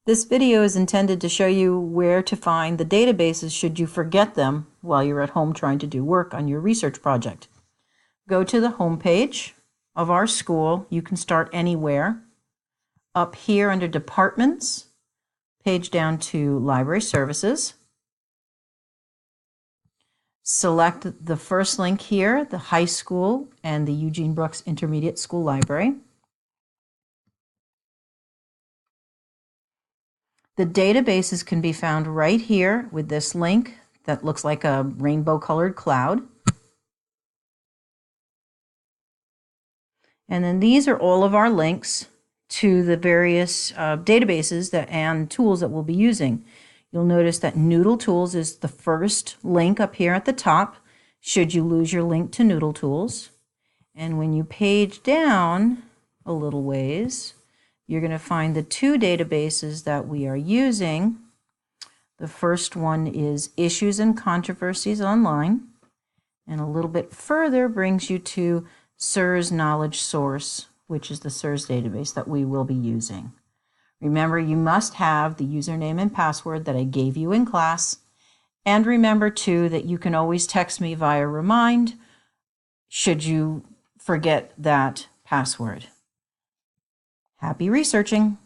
This video is intended to show you where to find the databases should you forget them while you're at home trying to do work on your research project. Go to the home page of our school. You can start anywhere. Up here under Departments, page down to Library Services. Select the first link here, the high school and the Eugene Brooks Intermediate School Library. The databases can be found right here with this link that looks like a rainbow-colored cloud. And then these are all of our links to the various databases and tools that we'll be using. You'll notice that Noodle Tools is the first link up here at the top, should you lose your link to Noodle Tools. And when you page down a little ways, you're going to find the two databases that we are using. The first one is Issues and Controversies Online, and a little bit further brings you to SIRS Knowledge Source, which is the SIRS database that we will be using. Remember, you must have the username and password that I gave you in class. And remember, too, that you can always text me via Remind should you forget that password. Happy researching!